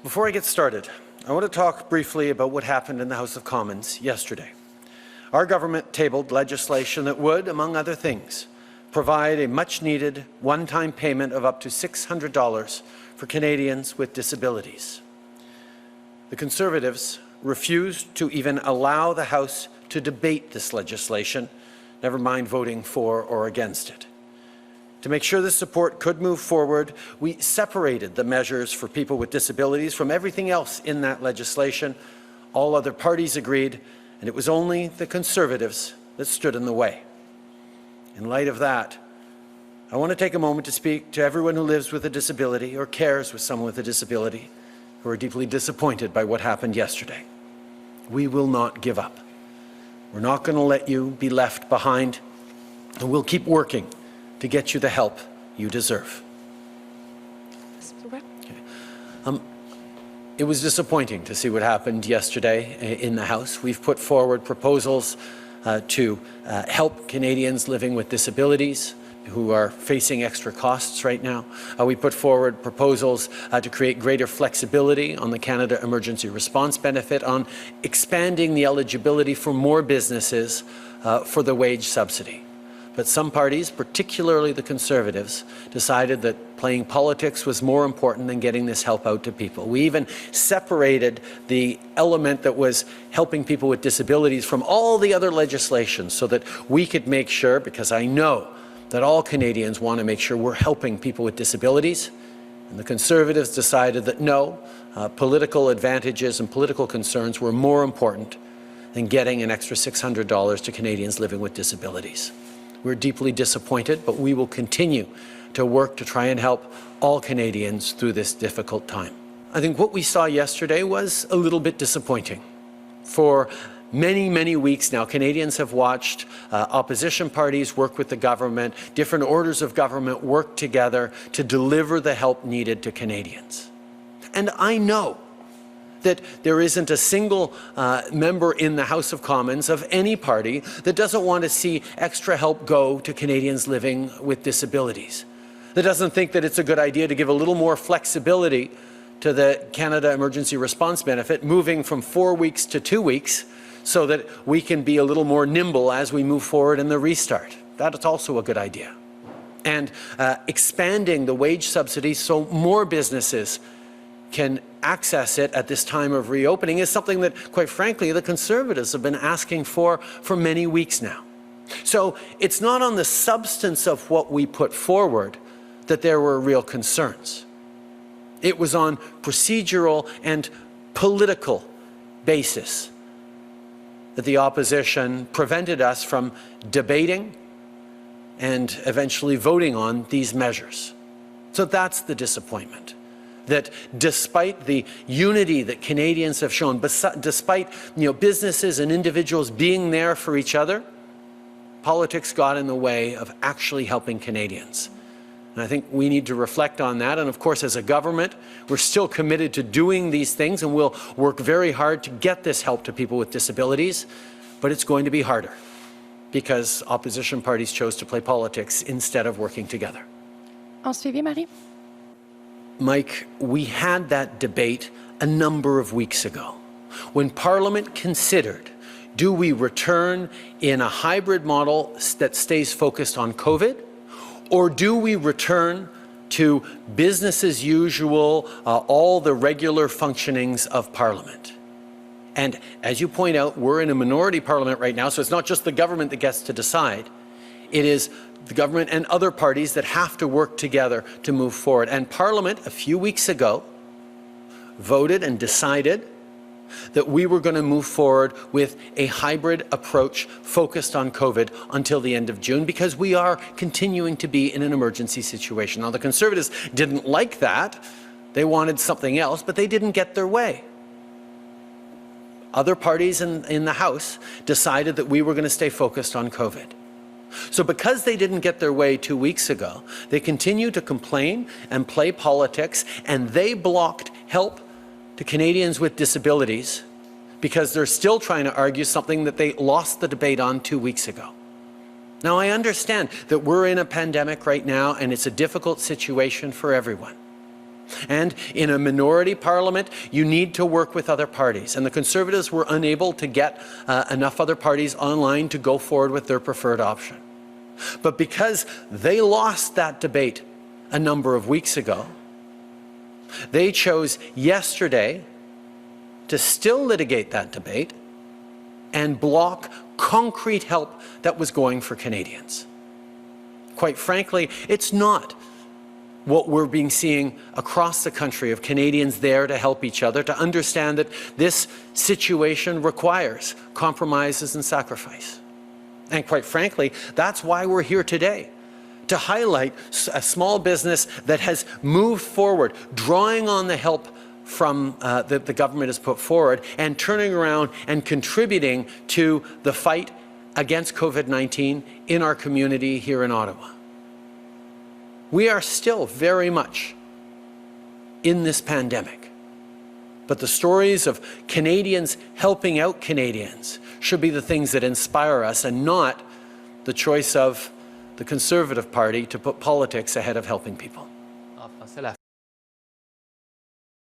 Before I get started, I want to talk briefly about what happened in the House of Commons yesterday. Our government tabled legislation that would, among other things, provide a much-needed one-time payment of up to $600 for Canadians with disabilities. The Conservatives refused to even allow the House to debate this legislation, never mind voting for or against it. To make sure this support could move forward, we separated the measures for people with disabilities from everything else in that legislation. All other parties agreed, and it was only the Conservatives that stood in the way. In light of that, I want to take a moment to speak to everyone who lives with a disability or cares with someone with a disability who are deeply disappointed by what happened yesterday. We will not give up. We're not going to let you be left behind, and we'll keep working to get you the help you deserve. Okay. It was disappointing to see what happened yesterday in the House. We've put forward proposals to help Canadians living with disabilities who are facing extra costs right now. We put forward proposals to create greater flexibility on the Canada Emergency Response Benefit, on expanding the eligibility for more businesses for the wage subsidy. But some parties, particularly the Conservatives, decided that playing politics was more important than getting this help out to people. We even separated the element that was helping people with disabilities from all the other legislation so that we could make sure, because I know that all Canadians want to make sure we're helping people with disabilities, and the Conservatives decided that no, political advantages and political concerns were more important than getting an extra $600 to Canadians living with disabilities. We're deeply disappointed, but we will continue to work to try and help all Canadians through this difficult time. I think what we saw yesterday was a little bit disappointing. For many, many weeks now, Canadians have watched opposition parties work with the government, different orders of government work together to deliver the help needed to Canadians. And I know that there isn't a single member in the House of Commons of any party that doesn't want to see extra help go to Canadians living with disabilities, that doesn't think that it's a good idea to give a little more flexibility to the Canada Emergency Response Benefit, moving from 4 weeks to 2 weeks, so that we can be a little more nimble as we move forward in the restart. That is also a good idea. And expanding the wage subsidy so more businesses can access it at this time of reopening is something that, quite frankly, the Conservatives have been asking for many weeks now. So it's not on the substance of what we put forward that there were real concerns. It was on procedural and political basis that the opposition prevented us from debating and eventually voting on these measures. So that's the disappointment. That despite the unity that Canadians have shown, despite businesses and individuals being there for each other, politics got in the way of actually helping Canadians. And I think we need to reflect on that. And of course, as a government, we're still committed to doing these things, and we'll work very hard to get this help to people with disabilities. But it's going to be harder because opposition parties chose to play politics instead of working together. En suivi, Marie. Mike, we had that debate a number of weeks ago when Parliament considered, do we return in a hybrid model that stays focused on COVID, or do we return to business as usual, all the regular functionings of Parliament? And as you point out, we're in a minority Parliament right now, so it's not just the government that gets to decide. It is the government and other parties that have to work together to move forward. And Parliament, a few weeks ago, voted and decided that we were going to move forward with a hybrid approach focused on COVID until the end of June, because we are continuing to be in an emergency situation. Now, the Conservatives didn't like that. They wanted something else, but they didn't get their way. Other parties in the House decided that we were going to stay focused on COVID. So because they didn't get their way 2 weeks ago, they continue to complain and play politics, and they blocked help to Canadians with disabilities because they're still trying to argue something that they lost the debate on 2 weeks ago. Now, I understand that we're in a pandemic right now and it's a difficult situation for everyone. And in a minority parliament, you need to work with other parties. And the Conservatives were unable to get enough other parties online to go forward with their preferred option. But because they lost that debate a number of weeks ago, they chose yesterday to still litigate that debate and block concrete help that was going for Canadians. Quite frankly, it's not what we're being seeing across the country of Canadians there to help each other, to understand that this situation requires compromises and sacrifice. And quite frankly, that's why we're here today, to highlight a small business that has moved forward, drawing on the help from that the government has put forward and turning around and contributing to the fight against COVID-19 in our community here in Ottawa. We are still very much in this pandemic, but the stories of Canadians helping out Canadians should be the things that inspire us and not the choice of the Conservative Party to put politics ahead of helping people. En français, la